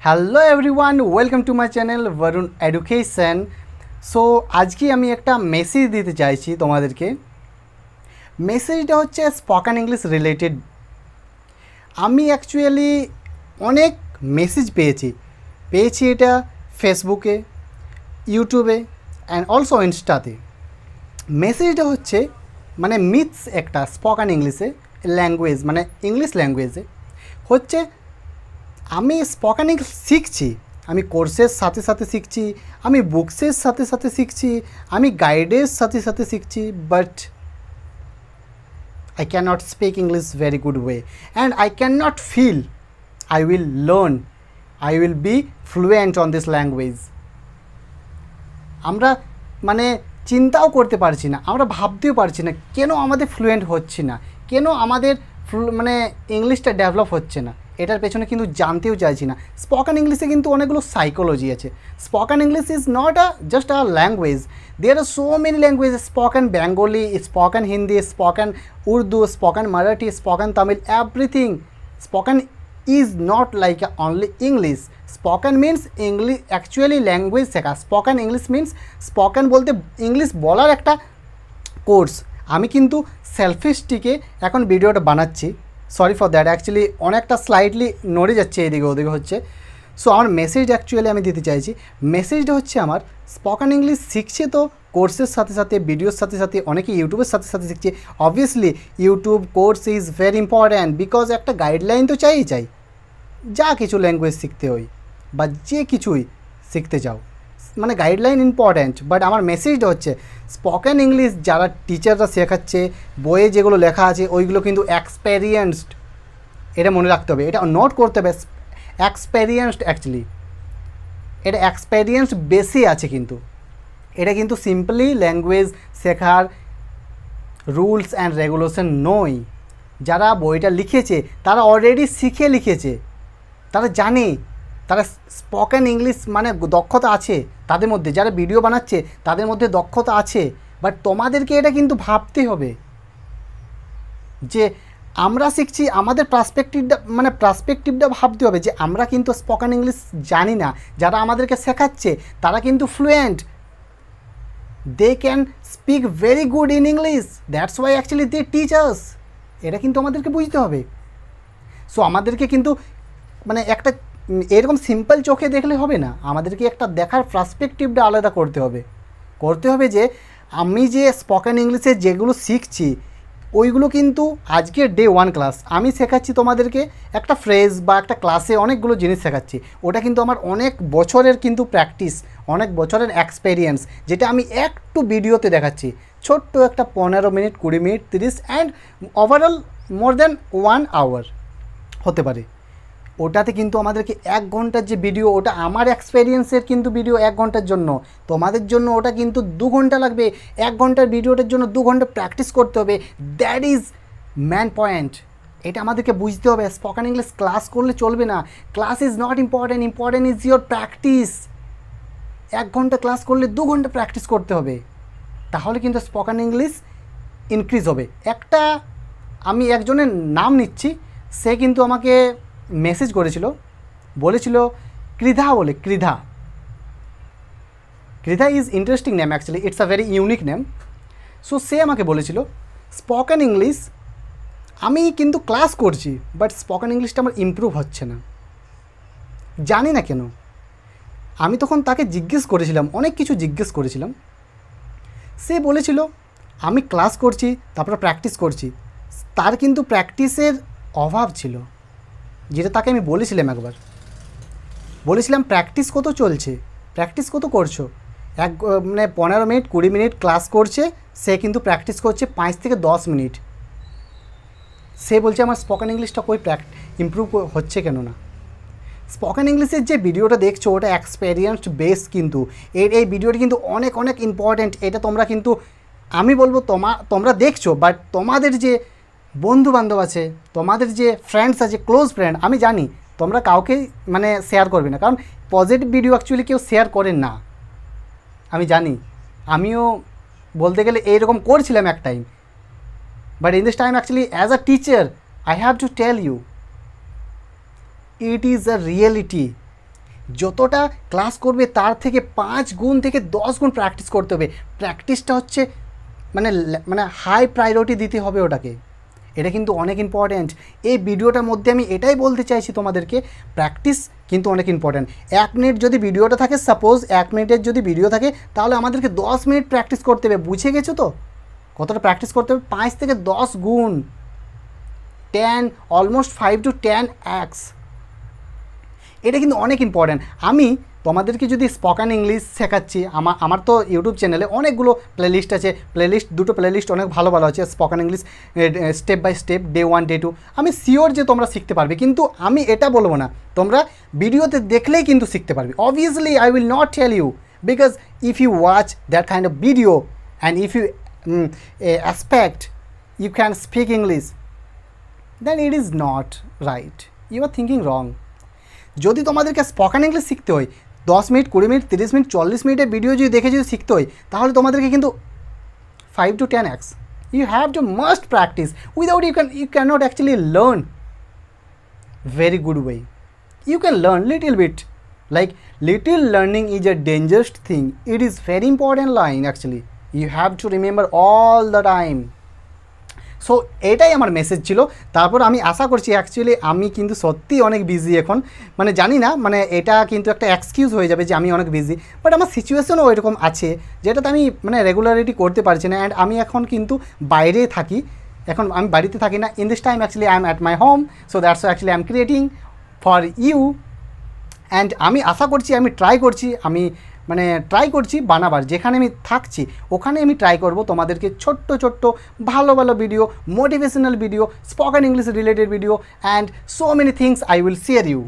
Hello everyone, welcome to my channel Varun education. So আজকে আমি একটা মেসেজ দিতে চাইছি তোমাদেরকে। মেসেজটা হচ্ছে স্পোকেন ইংলিশ রিলেটেড। আমি অ্যাকচুয়ালি অনেক মেসেজ পেয়েছি এটা ফেসবুকে, ইউটিউবে অ্যান্ড অলসো ইনস্টাতে। মেসেজটা হচ্ছে মানে মিথস একটা স্পোকেন ইংলিশে ল্যাঙ্গুয়েজ, মানে ইংলিশ ল্যাঙ্গুয়েজে হচ্ছে আমি স্পোকেন ইংলিশ শিখছি। আমি কোর্সের সাথে সাথে শিখছি, আমি বুকসের সাথে সাথে শিখছি, আমি গাইডের সাথে সাথে শিখছি, but I cannot speak English very good way and I cannot feel I will learn, I will be fluent on this language. আমরা মানে চিন্তাও করতে পারছি না, আমরা ভাবতেও পারছি না কেন আমাদের ফ্লুয়েন্ট হচ্ছি না, কেন আমাদের মানে ইংলিশটা ডেভেলপ হচ্ছে না। এটার পেছনে কিন্তু জানতেও চাইছি না। স্পোকেন ইংলিশে কিন্তু অনেকগুলো সাইকোলজি আছে। Spoken English is not just a language, there are so many languages. Spoken Bengali, spoken Hindi, spoken Urdu, spoken Marathi, spoken Tamil, everything. Spoken is not like only English. Spoken means English, actually language শেখা। Spoken English means spoken বলতে English বলার একটা course. আমি কিন্তু সেলফিশটিকে এখন ভিডিওটা বানাচ্ছি, sorry for that. Actually অনেকটা স্লাইডলি নড়ে যাচ্ছে এদিকে ওদিকে হচ্ছে। সো আমার মেসেজ অ্যাকচুয়ালি আমি দিতে চাইছি, মেসেজটা হচ্ছে আমার স্পোকেন ইংলিশ শিখছে তো কোর্সের সাথে সাথে, ভিডিওর সাথে সাথে, অনেকে ইউটিউবের সাথে সাথে শিখছে। Obviously YouTube course is very important, because একটা গাইডলাইন তো চাই যা কিছু ল্যাঙ্গুয়েজ শিখতে হয় বা যে কিছুই শিখতে চাও, মানে গাইডলাইন ইম্পর্ট্যান্ট। বাট আমার মেসেজটা হচ্ছে স্পোকেন ইংলিশ যারা টিচাররা শেখাচ্ছে, বইয়ে যেগুলো লেখা আছে ওইগুলো কিন্তু এক্সপেরিয়েন্সড, এটা মনে রাখতে হবে, এটা নোট করতে হবে। এক্সপেরিয়েন্সড অ্যাকচুয়ালি, এটা এক্সপেরিয়েন্স বেশি আছে, কিন্তু এটা কিন্তু সিম্পলি ল্যাঙ্গুয়েজ শেখার রুলস অ্যান্ড রেগুলেশন নয়। যারা বইটা লিখেছে তারা অলরেডি শিখে লিখেছে, তারা জানে, তারা স্পোকেন ইংলিশ মানে দক্ষতা আছে তাদের মধ্যে। যারা ভিডিও বানাচ্ছে তাদের মধ্যে দক্ষতা আছে, বাট তোমাদেরকে এটা কিন্তু ভাবতে হবে যে আমরা শিখছি, আমাদের পার্সপেক্টিভটা ভাবতে হবে যে আমরা কিন্তু স্পোকেন ইংলিশ জানি না, যারা আমাদেরকে শেখাচ্ছে তারা কিন্তু fluent, they can speak very good in English, that's why actually they teach us. এটা কিন্তু আমাদেরকে বুঝতে হবে। সো আমাদেরকে কিন্তু মানে একটা এরকম সিম্পল চোখে দেখলে হবে না, আমাদেরকে একটা দেখার পার্সপেক্টিভটা আলাদা করতে হবে যে আমি যে স্পোকেন ইংলিশে যেগুলো শিখছি ওইগুলো কিন্তু আজকের ডে 1 ক্লাস আমি শেখাচ্ছি তোমাদেরকে, একটা ফ্রেজ বা একটা ক্লাসে অনেকগুলো জিনিস শেখাচ্ছি, ওটা কিন্তু আমার অনেক বছরের কিন্তু প্র্যাকটিস, অনেক বছরের এক্সপেরিয়েন্স, যেটা আমি একটু ভিডিওতে দেখাচ্ছি, ছোট্ট একটা 15 minute, 20 minute, 30 and overall more than 1 hour হতে পারে। ওটাতে কিন্তু আমাদেরকে 1 ঘন্টার যে ভিডিও, ওটা আমার এক্সপেরিয়েন্সের কিন্তু ভিডিও 1 ঘন্টার জন্য, তোমাদের জন্য ওটা কিন্তু 2 ঘন্টা লাগবে। 1 ঘন্টার ভিডিওটার জন্য 2 ঘন্টা প্র্যাকটিস করতে হবে, দ্যাট ইজ ম্যান পয়েন্ট। এটা আমাদেরকে বুঝতে হবে। স্পোকেন ইংলিশ ক্লাস করলে চলবে না, class is not important, important is your practice. 1 ঘন্টা ক্লাস করলে 2 ঘন্টা প্র্যাকটিস করতে হবে, তাহলে কিন্তু স্পোকেন ইংলিশ ইনক্রিজ হবে। একটা আমি একজনের নাম নিচ্ছি, সে কিন্তু আমাকে মেসেজ করেছিল, বলেছিল কৃধা বলে, Kridha is interesting name, actually it's a very unique name. So সে আমাকে বলেছিল স্পোকেন ইংলিশ আমি কিন্তু ক্লাস করছি, বাট স্পোকেন ইংলিশটা আমার ইমপ্রুভ হচ্ছে না, জানি না কেন। আমি তখন তাকে জিজ্ঞেস করেছিলাম, অনেক কিছু জিজ্ঞেস করেছিলাম। সে বলেছিল আমি ক্লাস করছি, তারপর প্র্যাকটিস করছি। তার কিন্তু প্র্যাকটিসের অভাব ছিল, যেটা তাকে আমি বলেছিলাম একবার, বলেছিলাম প্র্যাকটিস কত চলছে, প্র্যাকটিস কত করছো। মানে 15 মিনিট 20 মিনিট ক্লাস করছে, সে কিন্তু প্র্যাকটিস করছে 5 থেকে 10 মিনিট। সে বলছে আমার স্পোকেন ইংলিশটা কই ইমপ্রুভ হচ্ছে কেন না। স্পোকেন ইংলিশের যে ভিডিওটা দেখছো ওটা এক্সপেরিয়েন্সড বেস, কিন্তু এই ভিডিওটি কিন্তু অনেক অনেক ইম্পর্ট্যান্ট। এটা তোমরা কিন্তু আমি বলবো তোমরা দেখছো, বাট তোমাদের যে বন্ধুবান্ধব আছে, তোমাদের যে ফ্রেন্ডস আছে, ক্লোজ ফ্রেন্ড, আমি জানি তোমরা কাউকে মানে শেয়ার করবে না, কারণ পজিটিভ ভিডিও অ্যাকচুয়ালি কেউ শেয়ার করেন না, আমি জানি। আমিও বলতে গেলে এইরকম করছিলাম এক time, but in this time actually as a teacher I have to tell you, it is a reality যতটা ক্লাস করবে তার থেকে 5 গুণ থেকে 10 গুণ প্র্যাকটিস করতে হবে। প্র্যাকটিসটা হচ্ছে মানে মানে হাই প্রায়োরিটি দিতে হবে ওটাকে। এটা কিন্তু অনেক ইম্পর্ট্যান্ট। এই ভিডিওটার মধ্যে আমি এটাই বলতে চাইছি তোমাদেরকে, প্র্যাকটিস কিন্তু অনেক ইম্পর্ট্যান্ট। 1 মিনিট যদি ভিডিওটা থাকে, সাপোজ 1 মিনিটের যদি ভিডিও থাকে, তাহলে আমাদেরকে 10 মিনিট প্র্যাকটিস করতে হবে। বুঝে গেছো তো কতটা প্র্যাকটিস করতে হবে? 5 থেকে 10 গুণ, 10 অলমোস্ট 5 to 10x। এটা কিন্তু অনেক ইম্পর্ট্যান্ট। আমি তোমাদেরকে যদি স্পোকেন ইংলিশ শেখাচ্ছি, আমার তো ইউটিউব চ্যানেলে অনেকগুলো প্লেলিস্ট আছে, দুটো প্লেলিস্ট অনেক ভালো ভালো আছে, spoken English step by step, day 1 day 2। আমি শিওর যে তোমরা শিখতে পারবে, কিন্তু আমি এটা বলবো না, তোমরা ভিডিওতে দেখলেই কিন্তু শিখতে পারবে। Obviously I will not tell you, because if you watch that kind of video and if you expect you can speak English, then it is not right. You are thinking wrong. যদি তোমাদেরকে spoken English শিখতে হয় 10 minute, 20 minute, 30 minute, 40 মিনিটের video যদি দেখে যদি শিখতে হয়, তাহলে তোমাদেরকে কিন্তু 5 to 10x you have to must practice. Without you cannot actually learn very good way. You can learn little bit, like little learning is a dangerous thing. It is very important line actually. You have to remember all the time. So এটাই আমার message ছিল। তারপর আমি আশা করছি, actually আমি কিন্তু সত্যিই অনেক বিজি এখন, মানে জানি না, মানে এটা কিন্তু একটা এক্সকিউজ হয়ে যাবে যে আমি অনেক বিজি, বাট আমার সিচুয়েশনও ওইরকম আছে যেটাতে আমি মানে রেগুলারিটি করতে পারছি না। অ্যান্ড আমি এখন কিন্তু বাইরে থাকি, এখন আমি বাড়িতে থাকি না। In this time actually I am at my home, so that's actually I am creating for you. And আমি আশা করছি, আমি ট্রাই করছি বানাবার, যেখানে আমি থাকছি ওখানে আমি ট্রাই করব তোমাদেরকে ছোট্ট ছোট্ট ভালো ভালো video, motivational video, spoken English related video, and so many things I will share you.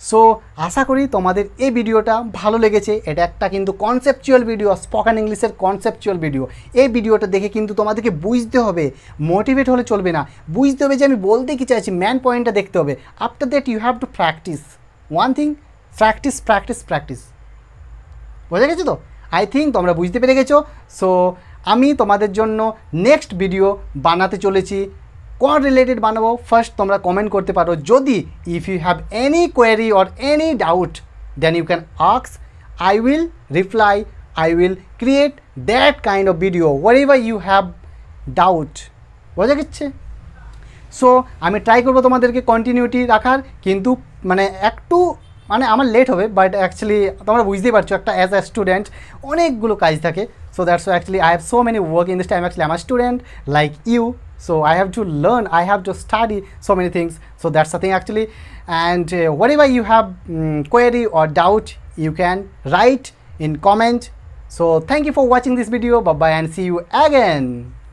So আশা করি তোমাদের এই ভিডিওটা ভালো লেগেছে। এটা একটা কিন্তু কনসেপচুয়াল ভিডিও, স্পোকেন ইংলিশের কনসেপচুয়াল ভিডিও। এই ভিডিওটা দেখে কিন্তু তোমাদেরকে বুঝতে হবে, মোটিভেট হলে চলবে না, বুঝতে হবে যে আমি বলতে কী চাইছি, ম্যান পয়েন্টটা দেখতে হবে। After that you have to practise one thing, practice practice practice. বোঝা গেছো তো? আই থিঙ্ক তোমরা বুঝতে পেরে গেছো। সো আমি তোমাদের জন্য নেক্সট ভিডিও বানাতে চলেছি, কোন রিলেটেড বানাবো ফার্স্ট তোমরা কমেন্ট করতে পারো। যদি if you have any query or any doubt, then you can ask, I will reply, I will create that kind of video whatever you have doubt. বোঝা গেছে? সো আমি try করবো তোমাদেরকে continuity রাখার, কিন্তু মানে একটু মানে আমার লেট হবে, বাট অ্যাকচুয়ালি তোমরা বুঝতেই পারছো একটা অ্যাজ আ স্টুডেন্ট অনেকগুলো কাজ থাকে। So that's actually I have so many work in this time. Actually I am a student like you, so I have to learn, I have to study so many things. So that's the thing actually. And whatever you have query or doubt, you can write in comment. So thank you for watching this video. Bye bye and see you again.